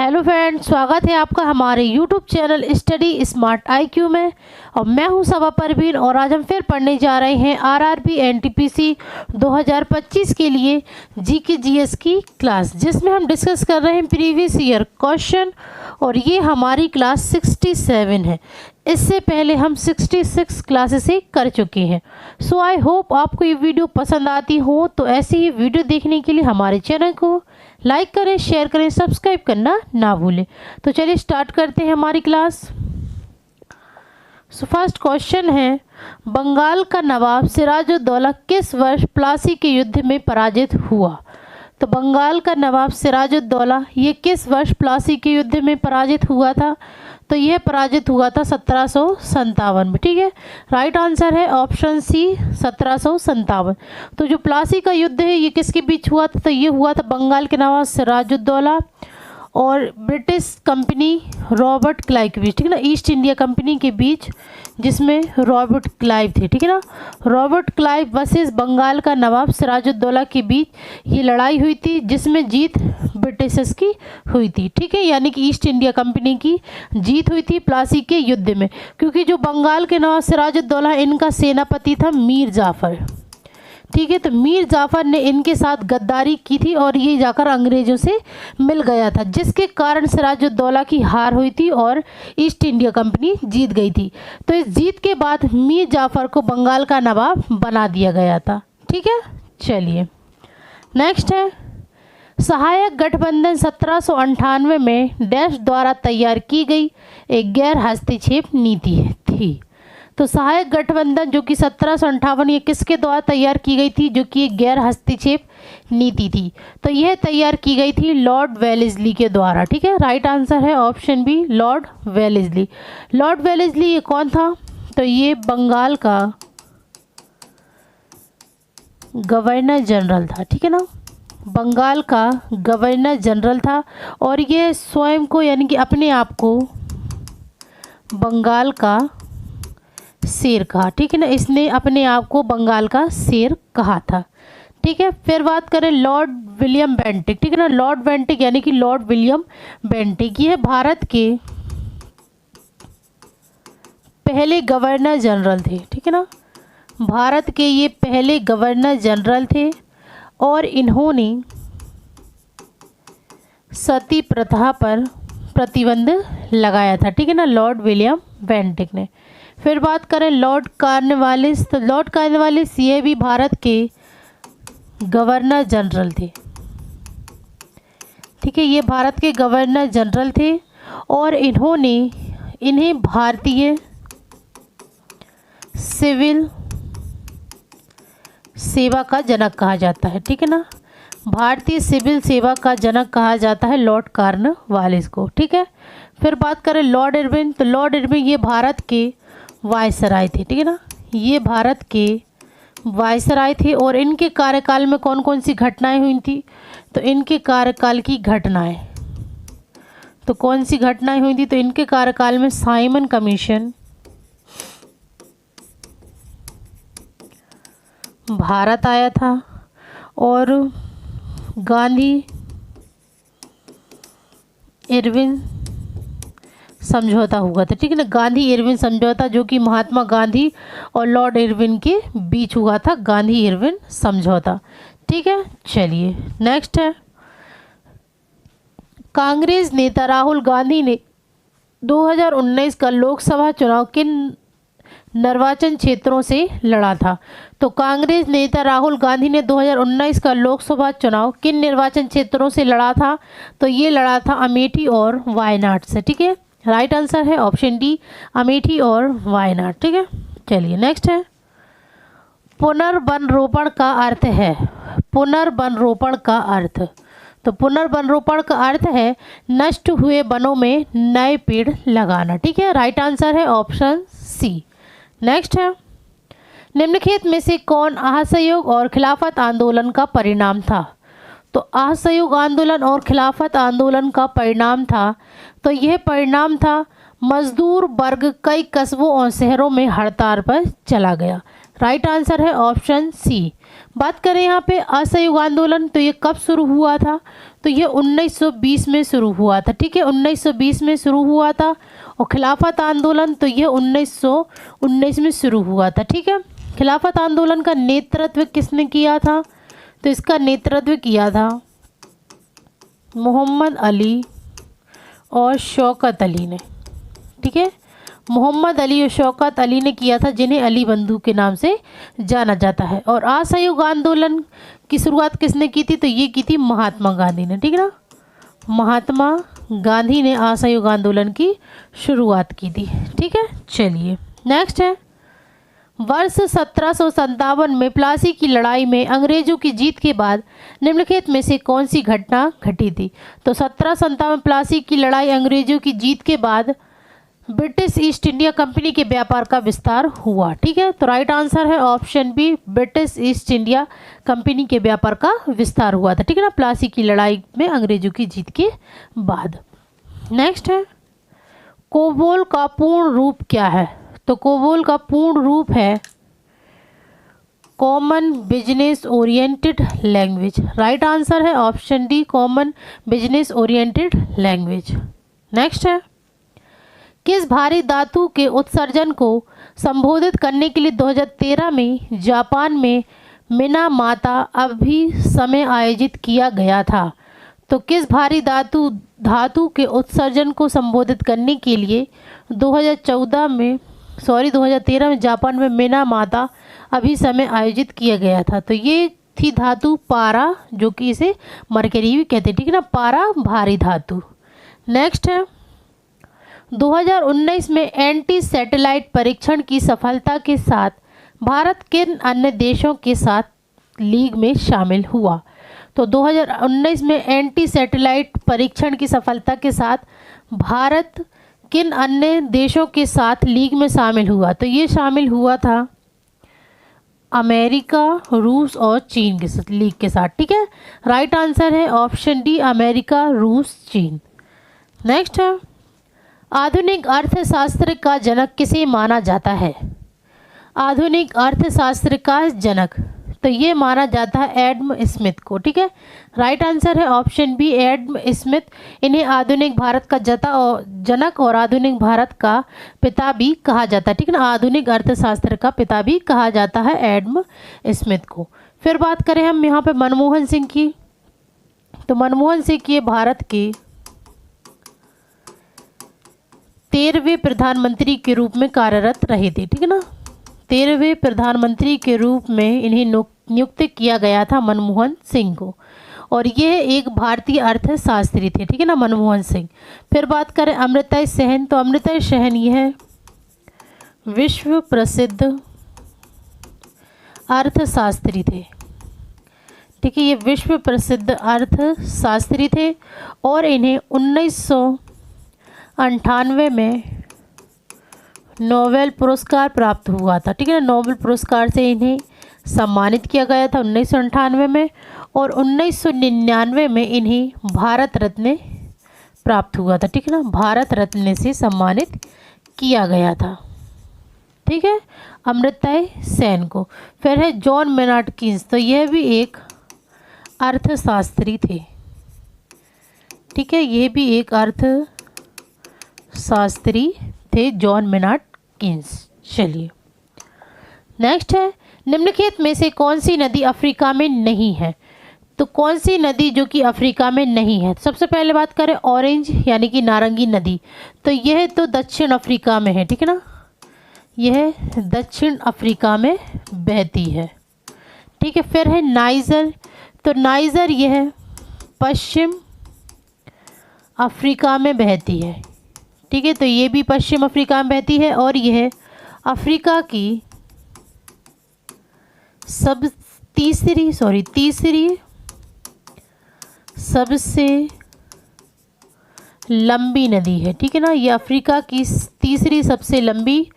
Hello friends, स्वागत है आपका हमारे YouTube channel study smart IQ में। और मैं हूं सबा परवीन और आज हम फिर पढ़ने जा रहे हैं आरआरबी एनटीपीसी 2025 के लिए जीके जीएस की क्लास, जिसमें हम डिस्कस कर रहे हैं प्रीवियस ईयर क्वेश्चन। और ये हमारी क्लास 67 है। इससे पहले हम 66 क्लासेस से कर चुके हैं। सो आई होप आपको ये वीडियो पसंद आती हो। तो ऐसी ही वीडियो देखने के लिए हमारे चैनल को लाइक करें, शेयर करें, सब्सक्राइब करना ना भूलें। तो चलिए स्टार्ट करते हैं हमारी क्लास। सो फर्स्ट क्वेश्चन है, बंगाल का नवाब सिराजुद्दौला किस वर्ष प्लासी के युद्ध में पराजित हुआ? तो बंगाल का नवाब सिराजुद्दौला ये किस वर्ष प्लासी के युद्ध में पराजित हुआ था? तो यह पराजित हुआ था 1757 में। ठीक है, राइट आंसर है ऑप्शन सी 1757। तो जो प्लासी का युद्ध है ये किसके बीच हुआ था? तो ये हुआ था बंगाल के नवाब सिराजुद्दौला और ब्रिटिश कंपनी रॉबर्ट क्लाइव के बीच। ठीक है ना, ईस्ट इंडिया कंपनी के बीच, जिसमें रॉबर्ट क्लाइव थे। ठीक है ना, रॉबर्ट क्लाइव वर्सेस बंगाल का नवाब सिराजुद्दौला के बीच ये लड़ाई हुई थी, जिसमें जीत ब्रिटिशर्स की हुई थी। ठीक है, यानी कि ईस्ट इंडिया कंपनी की जीत हुई थी प्लासी के युद्ध में, क्योंकि जो बंगाल के नवाब सिराजुद्दौला इनका सेनापति था मीर जाफ़र। ठीक है, तो मीर जाफ़र ने इनके साथ गद्दारी की थी और ये जाकर अंग्रेज़ों से मिल गया था, जिसके कारण सिराजुद्दौला की हार हुई थी और ईस्ट इंडिया कंपनी जीत गई थी। तो इस जीत के बाद मीर जाफ़र को बंगाल का नवाब बना दिया गया था। ठीक है, चलिए नेक्स्ट है, सहायक गठबंधन 1798 में डैश द्वारा तैयार की गई एक गैर हस्तक्षेप नीति थी। तो सहायक गठबंधन जो कि 1758 ये किसके द्वारा तैयार की गई थी? जो कि एक गैर हस्तक्षेप नीति थी। तो यह तैयार की गई थी लॉर्ड वेलेस्ली के द्वारा। ठीक है, राइट आंसर है option B Lord Wellesley. Lord Wellesley ये कौन था? तो ये बंगाल का गवर्नर जनरल था। ठीक है ना, बंगाल का गवर्नर जनरल था और ये स्वयं को यानी कि अपने आप को बंगाल का शेर कहा। ठीक है ना, इसने अपने आप को बंगाल का शेर कहा था। ठीक है, फिर बात करें लॉर्ड विलियम बेंटिक। ठीक है ना, लॉर्ड बेंटिक यानी कि लॉर्ड विलियम बेंटिक ये भारत के पहले गवर्नर जनरल थे। ठीक है ना, भारत के ये पहले गवर्नर जनरल थे और इन्होंने सती प्रथा पर प्रतिबंध लगाया था। ठीक है ना, लॉर्ड विलियम बेंटिक ने। फिर बात करें लॉर्ड कॉर्नवालिस। तो लॉर्ड कॉर्नवालिस ये भी भारत के गवर्नर जनरल थे। ठीक है, ये भारत के गवर्नर जनरल थे और इन्हें भारतीय सिविल सेवा का जनक कहा जाता है। ठीक है ना, भारतीय सिविल सेवा का जनक कहा जाता है लॉर्ड कॉर्नवालिस को। ठीक है, फिर बात करें लॉर्ड इरविन। तो लॉर्ड इरविन ये भारत के वायसराय थे। ठीक है ना, ये भारत के वायसराय थे और इनके कार्यकाल में कौन कौन सी घटनाएं हुई थी? तो इनके कार्यकाल की घटनाएं, तो कौन सी घटनाएं हुई थी? तो इनके कार्यकाल में साइमन कमीशन भारत आया था और गांधी इरविन समझौता हुआ था। ठीक है ना, गांधी इरविन समझौता, जो कि महात्मा गांधी और लॉर्ड इरविन के बीच हुआ था, गांधी इरविन समझौता। ठीक है, चलिए नेक्स्ट है, कांग्रेस नेता राहुल गांधी ने 2019 का लोकसभा चुनाव किन निर्वाचन क्षेत्रों से लड़ा था? तो कांग्रेस नेता राहुल गांधी ने 2019 का लोकसभा चुनाव किन निर्वाचन क्षेत्रों से लड़ा था? तो ये लड़ा था अमेठी और वायनाड से। ठीक है, राइट आंसर है ऑप्शन डी अमेठी और वायनाड। ठीक है, चलिए नेक्स्ट है, पुनर्वन रोपण का अर्थ है। पुनर्वन रोपण का अर्थ, तो पुनर्वन रोपण का अर्थ है नष्ट हुए वनों में नए पेड़ लगाना। ठीक है, राइट आंसर है ऑप्शन सी। नेक्स्ट है, निम्नलिखित में से कौन असहयोग और खिलाफत आंदोलन का परिणाम था? तो असहयोग आंदोलन और खिलाफत आंदोलन का परिणाम था, तो यह परिणाम था मजदूर वर्ग कई कस्बों और शहरों में हड़ताल पर चला गया। राइट आंसर है ऑप्शन सी। बात करें यहाँ पे असहयोग आंदोलन, तो ये कब शुरू हुआ था? तो ये 1920 में शुरू हुआ था। ठीक है, 1920 में शुरू हुआ था। और खिलाफत आंदोलन तो ये 1919 में शुरू हुआ था। ठीक है, खिलाफत आंदोलन का नेतृत्व किसने किया था? तो इसका नेतृत्व किया था मोहम्मद अली और शौकत अली ने। ठीक है, मोहम्मद अली और शौकत अली ने किया था, जिन्हें अली बंधु के नाम से जाना जाता है। और असहयोग आंदोलन की शुरुआत किसने की थी? तो ये की थी महात्मा गांधी ने। ठीक है ना, महात्मा गांधी ने असहयोग आंदोलन की शुरुआत की थी। ठीक है, चलिए नेक्स्ट है, वर्ष 1757 में प्लासी की लड़ाई में अंग्रेजों की जीत के बाद निम्नलिखित में से कौन सी घटना घटी थी? तो 1757 प्लासी की लड़ाई अंग्रेजों की जीत के बाद ब्रिटिश ईस्ट इंडिया कंपनी के व्यापार का विस्तार हुआ। ठीक है, तो राइट आंसर है option B, British East India Company के व्यापार का विस्तार हुआ था। ठीक है ना, प्लासी की लड़ाई में अंग्रेजों की जीत के बाद। नेक्स्ट है, कोबोल का पूर्ण रूप क्या है? तो कोबोल का पूर्ण रूप है common business oriented language. Right answer है option D, common business oriented language. Next है, किस भारी धातु के उत्सर्जन को संबोधित करने के लिए 2013 में जापान में मिनामाता अभिसमय आयोजित किया गया था? तो किस भारी धातु के उत्सर्जन को संबोधित करने के लिए 2013 में जापान में मिनामाता अभिसमय आयोजित किया गया था? तो ये थी धातु पारा, जो कि इसे मरकरी भी कहते हैं। ठीक है ना, पारा भारी धातु। नेक्स्ट है, 2019 में एंटी सैटेलाइट परीक्षण की सफलता के साथ भारत किन अन्य देशों के साथ लीग में शामिल हुआ? तो 2019 में एंटी सैटेलाइट परीक्षण की सफलता के साथ भारत किन अन्य देशों के साथ लीग में शामिल हुआ? तो ये शामिल हुआ था अमेरिका, रूस और चीन के साथ, लीग के साथ। ठीक है, राइट आंसर है ऑप्शन डी, अमेरिका, रूस, चीन। नेक्स्ट है, आधुनिक अर्थशास्त्र का जनक किसे माना जाता है? आधुनिक अर्थशास्त्र का जनक तो ये माना जाता है एडम स्मिथ को। ठीक है, राइट आंसर है ऑप्शन बी, एडम स्मिथ। इन्हें आधुनिक भारत का जनक और आधुनिक भारत का पिता भी कहा जाता है। ठीक है ना, आधुनिक अर्थशास्त्र का पिता भी कहा जाता है एडम स्मिथ को। फिर बात करें हम यहाँ पे मनमोहन सिंह की, तो मनमोहन सिंह ये भारत के 13वें प्रधानमंत्री के रूप में कार्यरत रहे थे। ठीक है ना, 13वें प्रधानमंत्री के रूप में इन्हें नियुक्त किया गया था मनमोहन सिंह को, और यह एक भारतीय अर्थशास्त्री थे। ठीक है ना, मनमोहन सिंह। फिर बात करें अमर्त्य सेन, तो अमर्त्य सेन यह विश्व प्रसिद्ध अर्थशास्त्री थे। ठीक है, ये विश्व प्रसिद्ध अर्थशास्त्री थे और इन्हें 1998 में नोबेल पुरस्कार प्राप्त हुआ था। ठीक है ना, नोबेल पुरस्कार से इन्हें सम्मानित किया गया था 1998 में, और 1999 में इन्हें भारत रत्न प्राप्त हुआ था। ठीक है ना, भारत रत्न से सम्मानित किया गया था। ठीक है, अमर्त्य सेन को। फिर है जॉन मेनार्ड कीन्स, तो यह भी एक अर्थशास्त्री थे। ठीक है, ये भी एक अर्थशास्त्री थे, जॉन मेनार्ड कीन्स। चलिए नेक्स्ट है, निम्नलिखित में से कौन सी नदी अफ्रीका में नहीं है? तो कौन सी नदी जो कि अफ्रीका में नहीं है? सबसे पहले बात करें ऑरेंज यानी कि नारंगी नदी, तो यह तो दक्षिण अफ्रीका में है। ठीक है ना, यह दक्षिण अफ्रीका में बहती है। ठीक है, फिर है नाइजर, तो नाइजर यह पश्चिम अफ्रीका में बहती है। ठीक है, तो ये भी पश्चिम अफ्रीका में बहती है, और यह अफ्रीका की तीसरी सबसे लंबी नदी है। ठीक है ना, ये अफ्रीका की तीसरी सबसे लंबी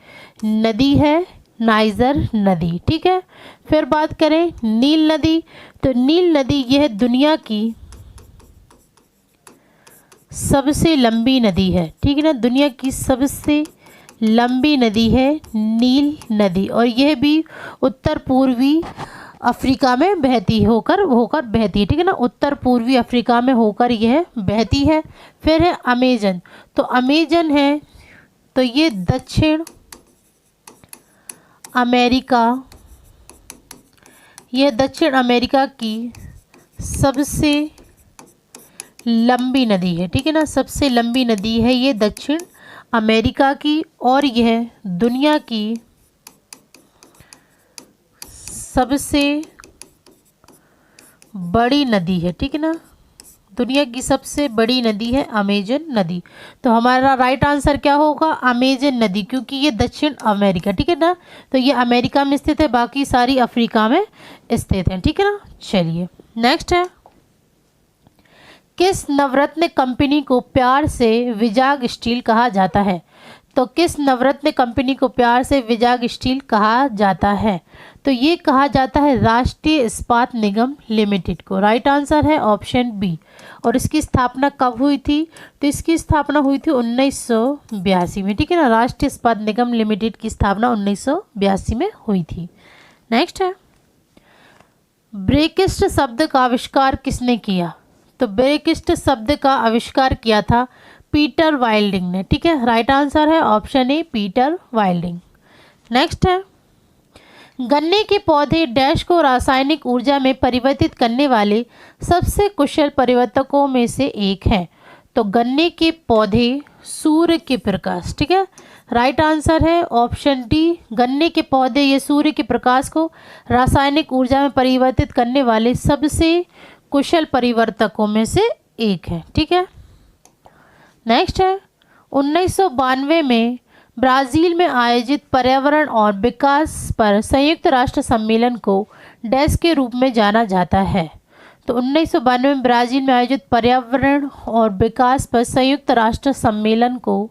नदी है, नाइजर नदी। ठीक है, फिर बात करें नील नदी, तो नील नदी यह दुनिया की सबसे लंबी नदी है। ठीक है ना, दुनिया की सबसे लंबी नदी है नील नदी, और यह भी उत्तर पूर्वी अफ्रीका में होकर बहती है, ठीक है ना, उत्तर पूर्वी अफ्रीका में होकर यह बहती है। फिर है अमेजन, तो अमेजन है तो ये दक्षिण अमेरिका, यह दक्षिण अमेरिका की सबसे लंबी नदी है, ठीक है ना, सबसे लंबी नदी है ये दक्षिण अमेरिका की, और यह दुनिया की सबसे बड़ी नदी है, ठीक है ना, दुनिया की सबसे बड़ी नदी है अमेजन नदी। तो हमारा राइट आंसर क्या होगा, अमेजन नदी, क्योंकि ये दक्षिण अमेरिका, ठीक है ना, तो ये अमेरिका में स्थित है, बाकी सारी अफ्रीका में स्थित है, ठीक है ना। चलिए नेक्स्ट है, किस नवरत्न कंपनी को प्यार से विजाग स्टील कहा जाता है? तो किस नवरत्न कंपनी को प्यार से विजाग स्टील कहा जाता है? तो ये कहा जाता है राष्ट्रीय इस्पात निगम लिमिटेड को। राइट आंसर है ऑप्शन बी। और इसकी स्थापना कब हुई थी? तो इसकी स्थापना हुई थी 1982 में, ठीक है ना, राष्ट्रीय इस्पात निगम लिमिटेड की स्थापना 1982 में हुई थी। नेक्स्ट है, ब्रेकिस्ट शब्द का आविष्कार किसने किया? तो ब्रेकिस्ट शब्द का आविष्कार किया था पीटर वाइल्डिंग ने, ठीक है, राइट आंसर है ऑप्शन ए पीटर वाइल्डिंग। नेक्स्ट है, गन्ने के पौधे डैश को रासायनिक ऊर्जा में परिवर्तित करने वाले सबसे कुशल परिवर्तकों में से एक है। तो गन्ने के पौधे सूर्य के प्रकाश, ठीक है, राइट आंसर है ऑप्शन डी, गन्ने के पौधे ये सूर्य के प्रकाश को रासायनिक ऊर्जा में परिवर्तित करने वाले सबसे कुशल परिवर्तकों में से एक है, ठीक है। नेक्स्ट है, 1992 में ब्राज़ील में आयोजित पर्यावरण और विकास पर संयुक्त राष्ट्र सम्मेलन को डैश के रूप में जाना जाता है? तो 1992 में ब्राज़ील में आयोजित पर्यावरण और विकास पर संयुक्त राष्ट्र सम्मेलन को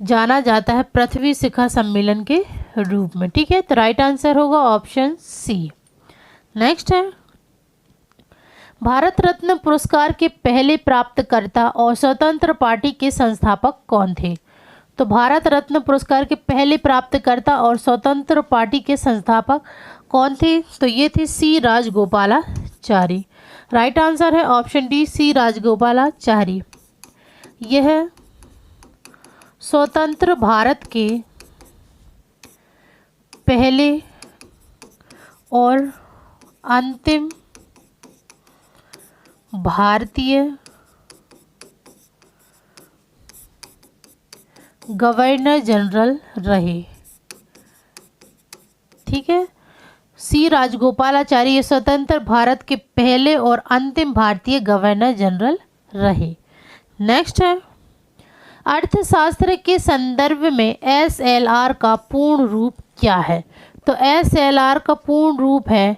जाना जाता है पृथ्वी शिखर सम्मेलन के रूप में, ठीक है, तो राइट आंसर होगा ऑप्शन सी। नेक्स्ट है, भारत रत्न पुरस्कार के पहले प्राप्तकर्ता और स्वतंत्र पार्टी के संस्थापक कौन थे? तो भारत रत्न पुरस्कार के पहले प्राप्तकर्ता और स्वतंत्र पार्टी के संस्थापक कौन थे? तो ये थे सी राजगोपालाचारी। राइट आंसर है ऑप्शन डी सी राजगोपालाचारी। यह स्वतंत्र भारत के पहले और अंतिम भारतीय गवर्नर जनरल रहे, ठीक है, सी राजगोपालाचारी ये स्वतंत्र भारत के पहले और अंतिम भारतीय गवर्नर जनरल रहे। नेक्स्ट है, अर्थशास्त्र के संदर्भ में एसएलआर का पूर्ण रूप क्या है? तो एसएलआर का पूर्ण रूप है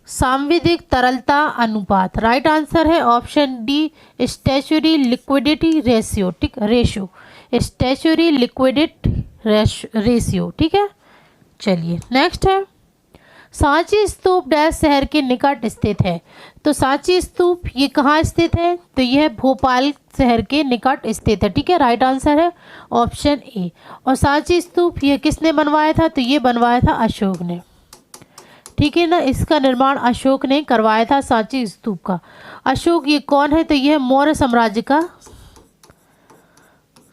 सांविधिक तरलता अनुपात। राइट आंसर है option D statutory liquidity ratio, ठीक, रेशियो, स्टैच्यूरी लिक्विडिटी रेशियो, ठीक है। चलिए नेक्स्ट है, सांची स्तूप डैश शहर के निकट स्थित है? तो सांची स्तूप ये कहाँ स्थित है? तो यह भोपाल शहर के निकट स्थित है, ठीक है, राइट आंसर है ऑप्शन ए। और सांची स्तूप ये किसने बनवाया था? तो ये बनवाया था अशोक ने, ठीक है ना, इसका निर्माण अशोक ने करवाया था सांची स्तूप का। अशोक ये कौन है? तो यह मौर्य साम्राज्य का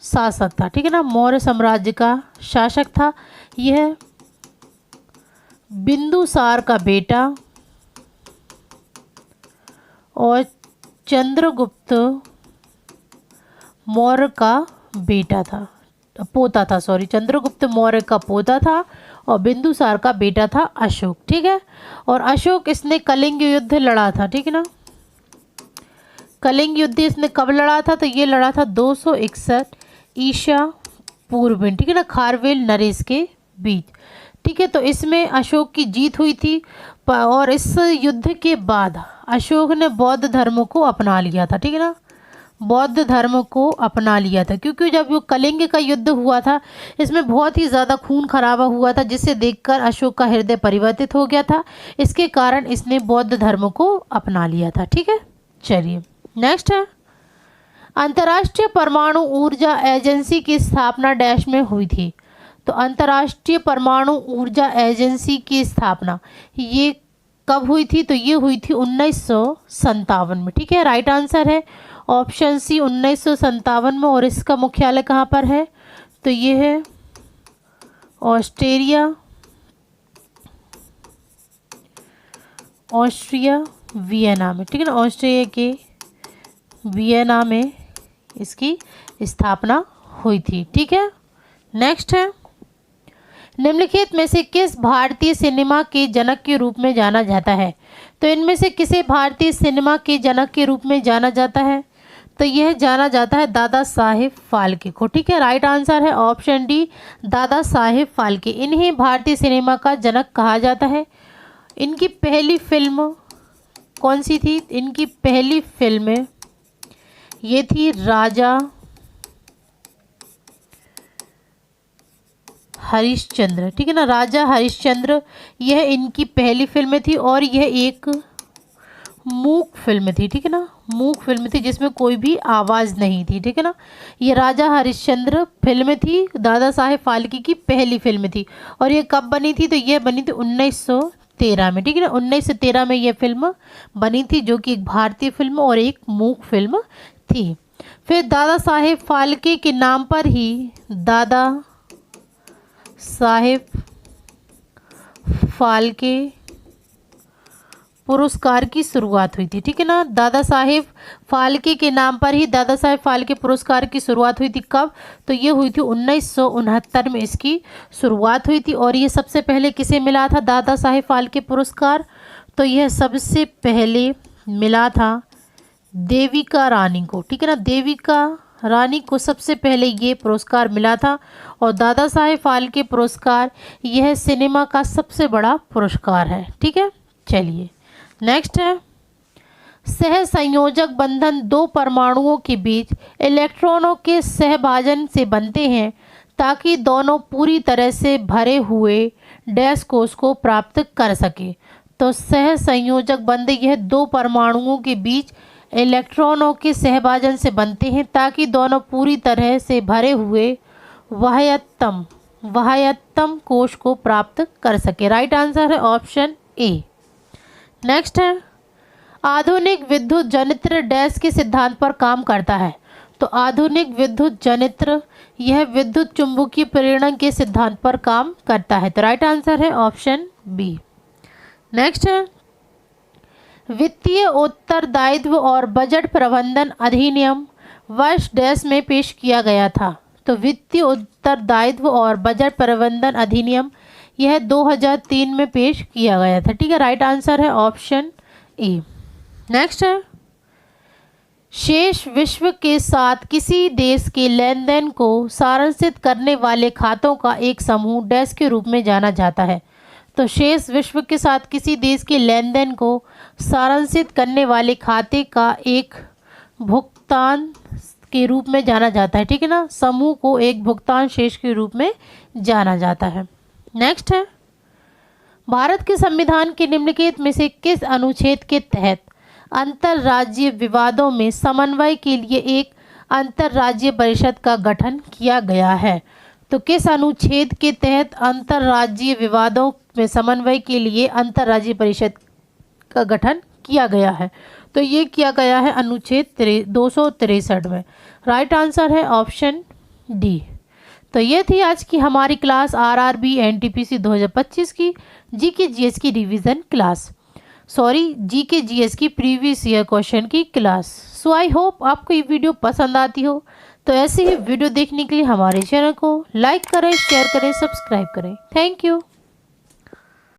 शासक था, ठीक है ना, मौर्य साम्राज्य का शासक था। यह बिंदुसार का बेटा और चंद्रगुप्त मौर्य का बेटा था, पोता था, सॉरी, चंद्रगुप्त मौर्य का पोता था और बिंदुसार का बेटा था अशोक, ठीक है। और अशोक इसने कलिंग युद्ध लड़ा था, ठीक है ना, कलिंग युद्ध इसने कब लड़ा था? तो ये लड़ा था 261 ईसा पूर्व में, ठीक है ना, खारवेल नरेश के बीच, ठीक है। तो इसमें अशोक की जीत हुई थी और इस युद्ध के बाद अशोक ने बौद्ध धर्म को अपना लिया था, ठीक है ना, बौद्ध धर्म को अपना लिया था, क्योंकि जब वो कलिंग का युद्ध हुआ था इसमें बहुत ही ज़्यादा खून खराबा हुआ था, जिसे देखकर अशोक का हृदय परिवर्तित हो गया था। इसके कारण इसने बौद्ध धर्म को अपना लिया था, ठीक है। चलिए नेक्स्ट है, अंतर्राष्ट्रीय परमाणु ऊर्जा एजेंसी की स्थापना डैश में हुई थी? तो अंतर्राष्ट्रीय परमाणु ऊर्जा एजेंसी की स्थापना ये कब हुई थी? तो ये हुई थी 1957 में। ठीक है, राइट आंसर है ऑप्शन सी 1957 में। और इसका मुख्यालय कहाँ पर है? तो ये है ऑस्ट्रिया वियना में। ठीक है ना, ऑस्ट्रिया के वियना में इसकी स्थापना हुई थी। ठीक है, नेक्स्ट है, निम्नलिखित में से किस भारतीय सिनेमा के जनक के रूप में जाना जाता है? तो इनमें से किसे भारतीय सिनेमा के जनक के रूप में जाना जाता है? तो यह जाना जाता है दादा साहेब फाल्के को। ठीक है, राइट आंसर है ऑप्शन डी दादा साहेब फाल्के। इन्हें भारतीय सिनेमा का जनक कहा जाता है। इनकी पहली फिल्म कौन सी थी? इनकी पहली फिल्म ये थी राजा हरिश्चंद्र। ठीक है ना, राजा हरिश्चंद्र यह इनकी पहली फिल्म थी और यह एक मूक फिल्म थी। ठीक है ना, मूक फिल्म थी जिसमें कोई भी आवाज़ नहीं थी। ठीक है ना, ये राजा हरिश्चंद्र फिल्म थी, दादा साहेब फाल्के की पहली फिल्म थी। और ये कब बनी थी? तो यह बनी थी 1913 में। ठीक है ना, 1913 में यह फिल्म बनी थी, जो कि एक भारतीय फिल्म और एक मूक फिल्म थी। फिर दादा साहेब फाल्के के नाम पर ही दादा साहेब फाल्के पुरस्कार की शुरुआत हुई थी। ठीक है ना, दादा साहेब फाल्के के नाम पर ही दादा साहेब फाल्के पुरस्कार की शुरुआत हुई थी। कब? तो ये हुई थी 1969 में इसकी शुरुआत हुई थी। और ये सबसे पहले किसे मिला था दादा साहेब फाल्के पुरस्कार? तो यह सबसे पहले मिला था देविका रानी को। ठीक है ना, देविका रानी को सबसे पहले ये पुरस्कार मिला था। और दादा साहेब फाल्के पुरस्कार यह सिनेमा का सबसे बड़ा पुरस्कार है। ठीक है, चलिए नेक्स्ट है, सह संयोजक बंधन दो परमाणुओं के बीच इलेक्ट्रॉनों के सहभाजन से बनते हैं ताकि दोनों पूरी तरह से भरे हुए डैश कोश को प्राप्त कर सके। तो सह संयोजक बंध यह दो परमाणुओं के बीच इलेक्ट्रॉनों के सहभाजन से बनते हैं ताकि दोनों पूरी तरह से भरे हुए वाह्यतम कोश को प्राप्त कर सके। राइट आंसर है ऑप्शन ए। नेक्स्ट है, आधुनिक विद्युत जनित्र डैश के सिद्धांत पर काम करता है? तो आधुनिक विद्युत जनित्र यह विद्युत चुंबकीय प्रेरण के सिद्धांत पर काम करता है। तो राइट आंसर है ऑप्शन बी। नेक्स्ट है, वित्तीय उत्तरदायित्व और बजट प्रबंधन अधिनियम वर्ष डैश में पेश किया गया था? तो वित्तीय उत्तरदायित्व और बजट प्रबंधन अधिनियम यह 2003 में पेश किया गया था। ठीक है, राइट आंसर है ऑप्शन ए। नेक्स्ट है, शेष विश्व के साथ किसी देश के लेन देन को सारांशित करने वाले खातों का एक समूह डैश के रूप में जाना जाता है? तो शेष विश्व के साथ किसी देश के लेन देन को सारांशित करने वाले खाते का एक भुगतान के रूप में जाना जाता है। ठीक है ना, समूह को एक भुगतान शेष के रूप में जाना जाता है। नेक्स्ट है, भारत के संविधान के निम्नलिखित में से किस अनुच्छेद के तहत अंतर्राज्यीय विवादों में समन्वय के लिए एक अंतर्राज्यीय परिषद का गठन किया गया है? तो किस अनुच्छेद के तहत अंतर्राज्यीय विवादों में समन्वय के लिए अंतर्राज्यीय परिषद का गठन किया गया है? तो ये किया गया है अनुच्छेद 263 में। राइट आंसर है ऑप्शन डी। तो ये थी आज की हमारी क्लास आरआरबी एनटीपीसी 2025 की जीके जीएस की रिवीजन क्लास, जीके जीएस की प्रीवियस ईयर क्वेश्चन की क्लास। सो आई होप आपको ये वीडियो पसंद आती हो। तो ऐसे ही वीडियो देखने के लिए हमारे चैनल को लाइक करें, शेयर करें, सब्सक्राइब करें। Thank you.